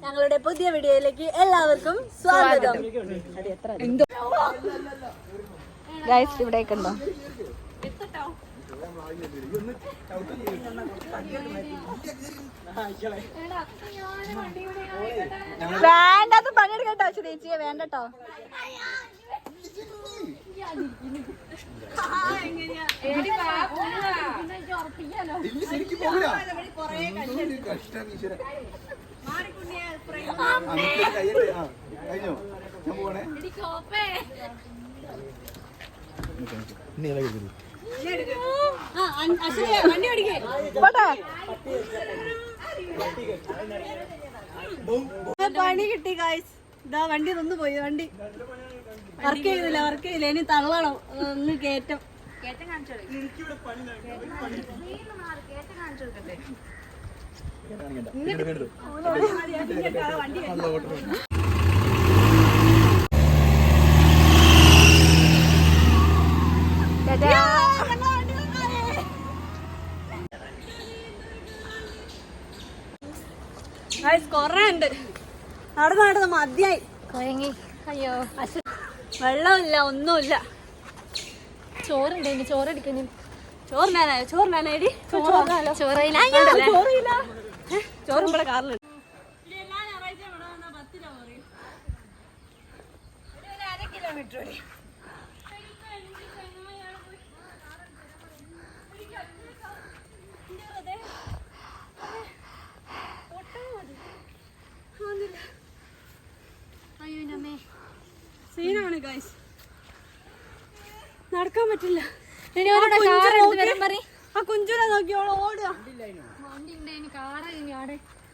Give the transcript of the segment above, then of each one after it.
ഞങ്ങളുടെ പുതിയ വീഡിയോയിലേക്ക് എല്ലാവർക്കും സ്വാഗതം. ഇവിടേക്ക് ഉണ്ടോ? വേണ്ടത് പണിയെടുക്കട്ടോ ചേച്ചിയെ, വേണ്ടട്ടോ. പണി കിട്ടി ഗായ്സ്. ഇതാ വണ്ടി നിന്ന് പോയി. വണ്ടി വർക്ക് ചെയ്തില്ല. ഇനി തള്ളണം. ഒന്ന് കേറ്റം കൊറേ ഉണ്ട്. നടന്ന് മതിയായി. അയ്യോ, വെള്ളമില്ല, ഒന്നുമില്ല. ചോറുണ്ട്. ചോറെടുക്കുന്നു. ചോറിനാനായോ? ചോറിനാനേടി ചോറില്ല. ചോറും ഇവിടെ കാറിലുണ്ട്. സീനാണ് ഗൈസ്, നടക്കാൻ പറ്റില്ല. ആ കുഞ്ചുനെ നോക്കിയോളൂ ഓടുക.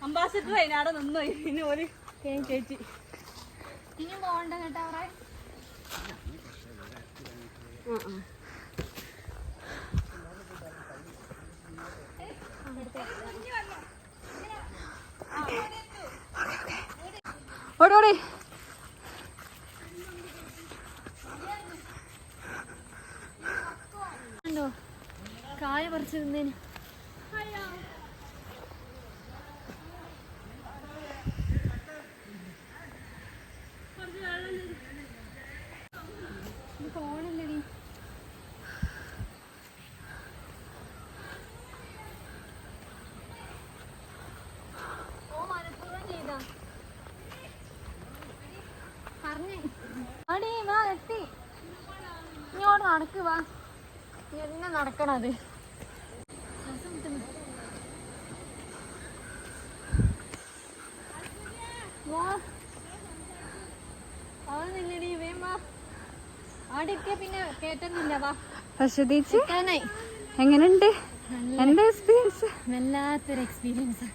അംബാസിഡർ അവിടെ നിന്നുപോയി. ഇനി ഒരു ചേച്ചി ഇനിയും പോകണ്ട കേട്ടോ. ഓടോടി. കായ പറിച്ചു തിന്നേന്. ഫോണല്ലടി. പറഞ്ഞേ അടി വാ, എത്തി. ഇങ്ങോട്ട് നടക്ക് വാ. എന്നെ നടക്കണത്. അവന്നില്ലടി, വേമാ. ആടിക്കെ പിന്നെ കേട്ടുന്നില്ല. വാ. എങ്ങനെയുണ്ട് എന്റെ എക്സ്പീരിയൻസ്? വല്ലാത്തൊരു എക്സ്പീരിയൻസ്.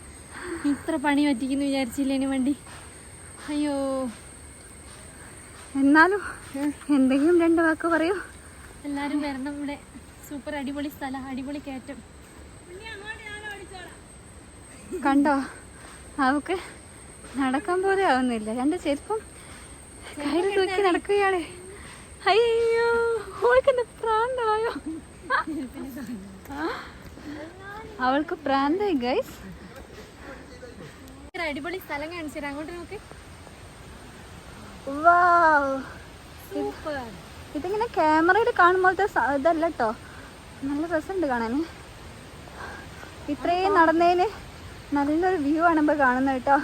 ഇത്ര പണി പറ്റിക്കുന്നു വിചാരിച്ചില്ലേന് വണ്ടി. അയ്യോ, എന്നാലും എന്തെങ്കിലും രണ്ട് വാക്ക് പറയൂ. എല്ലാരും വരണം. ഇവിടെ സൂപ്പർ അടിപൊളി സ്ഥലം, അടിപൊളി കയറ്റം. കണ്ടോ, അവക്ക് നടക്കാൻ പോലെ ആവുന്നില്ല. രണ്ട് ചെരുപ്പും കയ്യിൽ തൂക്കി നടക്കുകയാണ്. അയ്യോ, അവൾക്ക് പ്രാന്തായോ? അവൾക്ക് പ്രാന്തായി ഗൈസ്. അടിപൊളി സ്ഥലം കാണിച്ചു. അങ്ങോട്ട് നോക്ക്. ഇതിങ്ങനെ ക്യാമറയിൽ കാണുമ്പോഴത്തെ ഇതല്ല കേട്ടോ. നല്ല രസമുണ്ട് കാണാൻ. ഇത്രയും നടന്നതിന് നല്ലൊരു വ്യൂ ആണ് ഇപ്പോൾ കാണുന്നത് കേട്ടോ.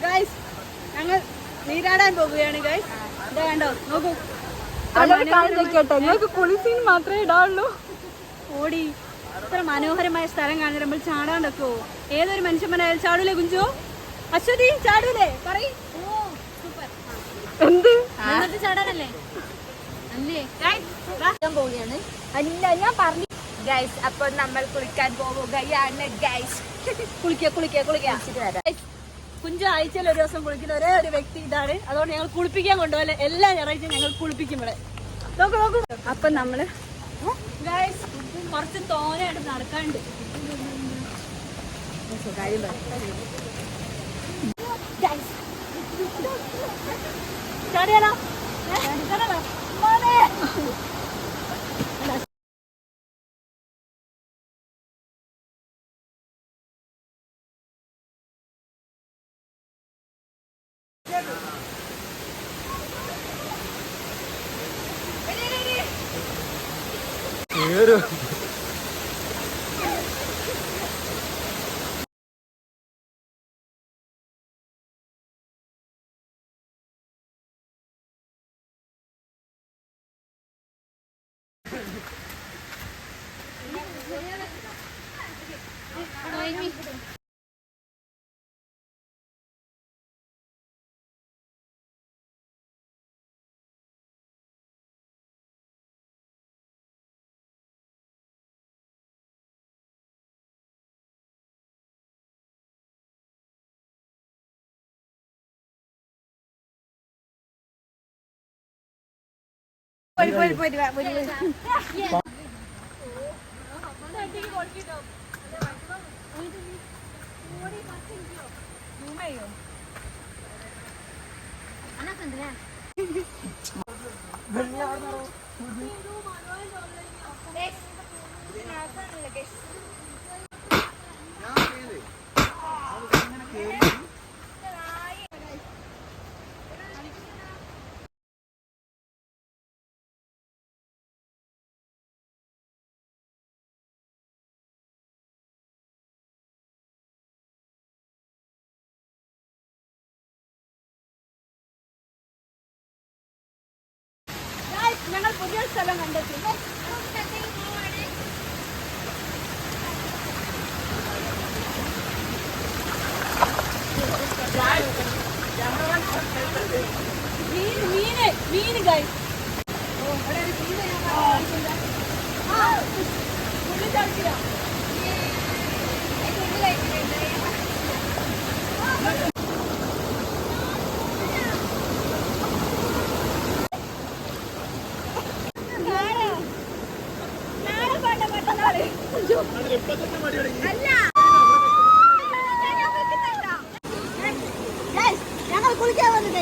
ഗൈസ്, ഞങ്ങൾ നീരാടാൻ പോവുകയാണ് ഗൈസ്. ഇതാ കണ്ടോ, നോക്കൂ. ഞങ്ങൾക്ക് കുളിസീൻ മാത്രമേ ഇടാവുള്ളൂ. ഓടി ഇത്ര മനോഹരമായ സ്ഥലം കാണിച്ച് നമ്മൾ ചാടാണ്ടൊക്കെ ഏതൊരു മനുഷ്യന്മാരായാലും ചാടൂലേ കുഞ്ചോ? അശ്വതി ചാടൂലേ? പറയ്. എന്ത് ചാടാനല്ലേ? അല്ലേ പോവുകയാണ്. അല്ല, ഞാൻ പറഞ്ഞു ഗൈസ്. അപ്പൊ നമ്മൾ കുളിക്കാൻ പോവുകയാണ് ഗൈസ്. കുളിക്കുക. കുഞ്ചു ആഴ്ചയിൽ ഒരു ദിവസം കുളിക്കുന്ന ഒരേ ഒരു വ്യക്തി ഇതാണ്. അതുകൊണ്ട് ഞങ്ങൾ കുളിപ്പിക്കാൻ കൊണ്ടുപോലെ എല്ലാ ഞായറാഴ്ചയും ഞങ്ങൾ കുളിപ്പിക്കും ഇവിടെ. നോക്കൂ. അപ്പൊ നമ്മള് ഗൈസ് കുറച്ച് തോനെയായിട്ട് നടക്കാണ്ട്. ചാടിയാലോ? ഞങ്ങൾ പുതിയ സ്ഥലം കണ്ടെത്തി. മീന് ഗൈസ്. ഞങ്ങൾ കുളിക്കാൻ വന്നത്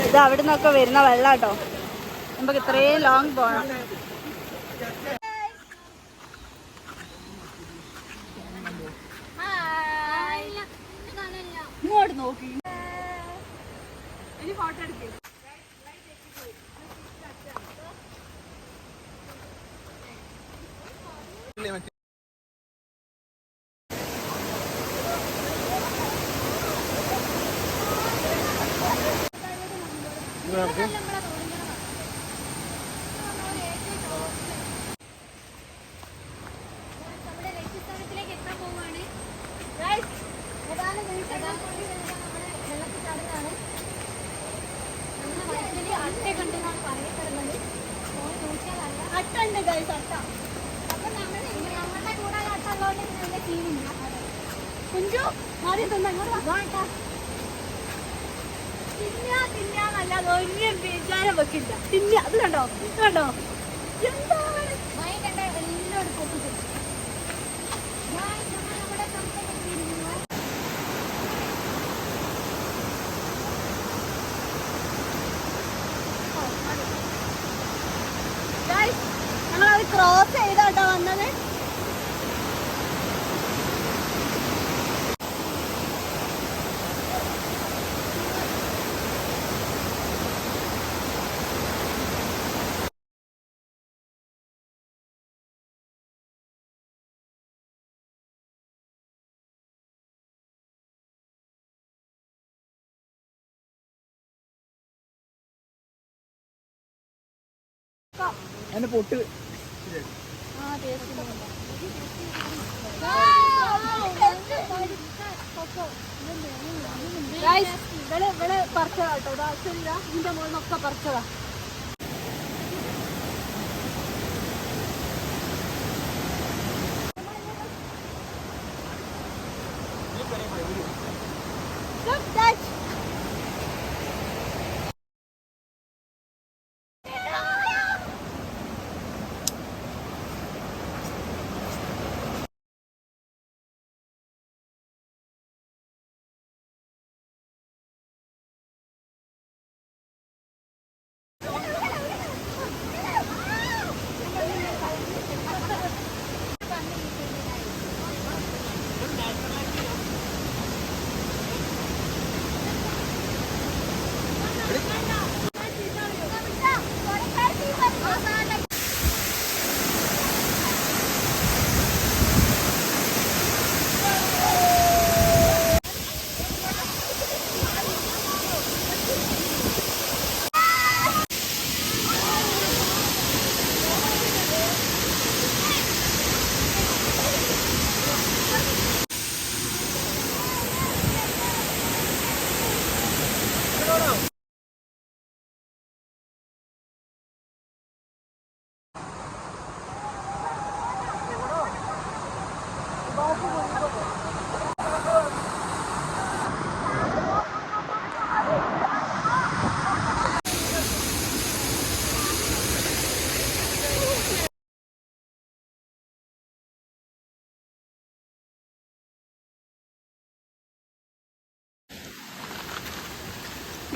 ഇത് അവിടെ നിന്നൊക്കെ വരുന്ന വെള്ളം കേട്ടോ. നമുക്ക് ഇത്രയും ലോങ് പോകണം. ഇങ്ങോട്ട് നോക്കി ഇനി ഫോട്ടോ എടുക്കേ. അട്ടുണ്ട് ഗൈസ്, അട്ട. കുഞ്ചു മാറി തിന്നാന്നല്ലാതെ ഒരു വിചാരം വെക്കില്ല. തിന്ന അത് കണ്ടോ കണ്ടോ എന്താണ് എല്ലാവരും പൊട്ടിച്ചു. ഞങ്ങളത് ക്രോസ് ചെയ്താട്ടോ വന്നത്. അതിന്റെ പൊട്ട് പറിച്ചതാ കേട്ടോ, ഇതിന്റെ മുകളിൽ നിന്നൊക്കെ പറിച്ചതാ.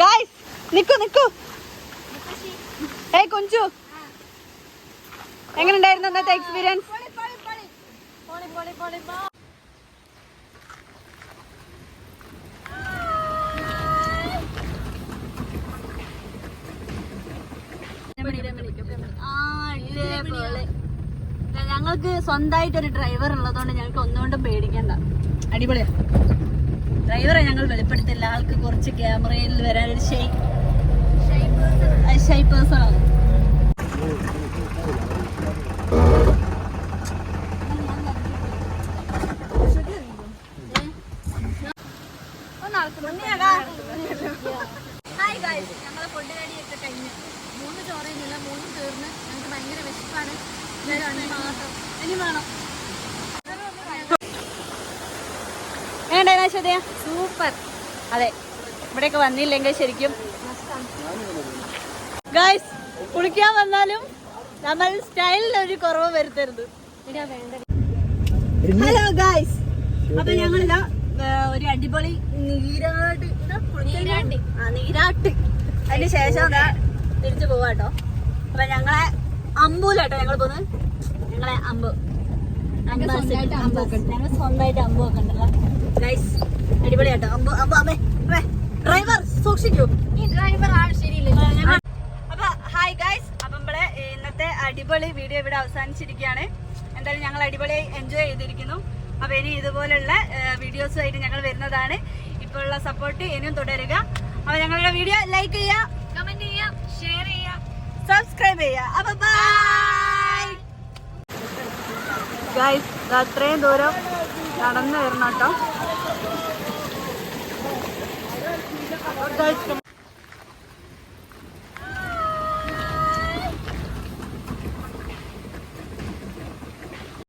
ഗായ്സ് നിക്കൂ. ഏയ് കുഞ്ചു, എങ്ങനെ ഉണ്ടായിരുന്നു അന്നത്തെ എക്സ്പീരിയൻസ്? ഞങ്ങൾക്ക് സ്വന്തമായിട്ടൊരു ഡ്രൈവർ ഉള്ളതുകൊണ്ട് ഞങ്ങൾക്ക് ഒന്നുകൊണ്ടും പേടിക്കണ്ട. അടിപൊളിയാ. ഡ്രൈവറെ ഞങ്ങൾ വെളിപ്പെടുത്തില്ല. ആൾക്ക് കുറച്ച് ക്യാമറയിൽ വരാനൊരു ഷൈ പേഴ്സൺ ആണ്. ഹായ് ഗൈസ്, ഞങ്ങളെ ഫുഡ് റെഡിയൊക്കെ കഴിഞ്ഞ് 3 ചോറയുന്നില്ല, 3 തീർന്ന്. ഞങ്ങൾക്ക് ഭയങ്കര വിശപ്പാണ്. ഇനി വേണം. സൂപ്പർ. അതെ, ഇവിടെയൊക്കെ വന്നില്ലെങ്കിൽ ശരിക്കും ഗൈസ്, കുളിക്കാൻ വന്നാലും നമ്മൾ സ്റ്റൈലിൽ ഒരു കുറവ് വരുത്തരുത്. ഹലോ ഗൈസ്, അപ്പൊ ഞങ്ങളിതാ ഒരു അടിപൊളി നീരാട്ട് അതിന് ശേഷം തിരിച്ചു പോവാട്ടോ. അപ്പൊ ഞങ്ങളെ അമ്പൂലാട്ടോ ഞങ്ങൾ പോന്ന്. ഞങ്ങളെ ഞങ്ങൾ സ്വന്തമായിട്ട് അമ്പു ഒക്കെ ഉണ്ടല്ലോ ഗൈസ്. അടിപൊളിയാട്ടോ അമ്പു. ഡ്രൈവർ സൂക്ഷിക്കൂ, ഈ ഡ്രൈവർ ആണ് ശരിയില്ല. അപ്പൊ ഹായ് ഗൈസ്, അപ്പൊ നമ്മളെ ഇന്നത്തെ അടിപൊളി വീഡിയോ ഇവിടെ അവസാനിച്ചിരിക്കുകയാണ്. എന്തായാലും ഞങ്ങൾ അടിപൊളി എൻജോയ് ചെയ്തിരിക്കുന്നു. അപ്പൊ ഇനി ഇതുപോലുള്ള വീഡിയോസുമായിട്ട് ഞങ്ങൾ വരുന്നതാണ്. ഇപ്പോൾ ഉള്ള സപ്പോർട്ട് ഇനിയും തുടരുക. അപ്പൊ ഞങ്ങളുടെ വീഡിയോ ലൈക്ക് ചെയ്യുക, കമന്റ് ചെയ്യുക, ഷെയർ ചെയ്യുക, സബ്സ്ക്രൈബ് ചെയ്യുക. അപ്പൊ ബൈ ഗൈസ്. അത്രയും ദൂരം നടന്നു വരണം കേട്ടോ.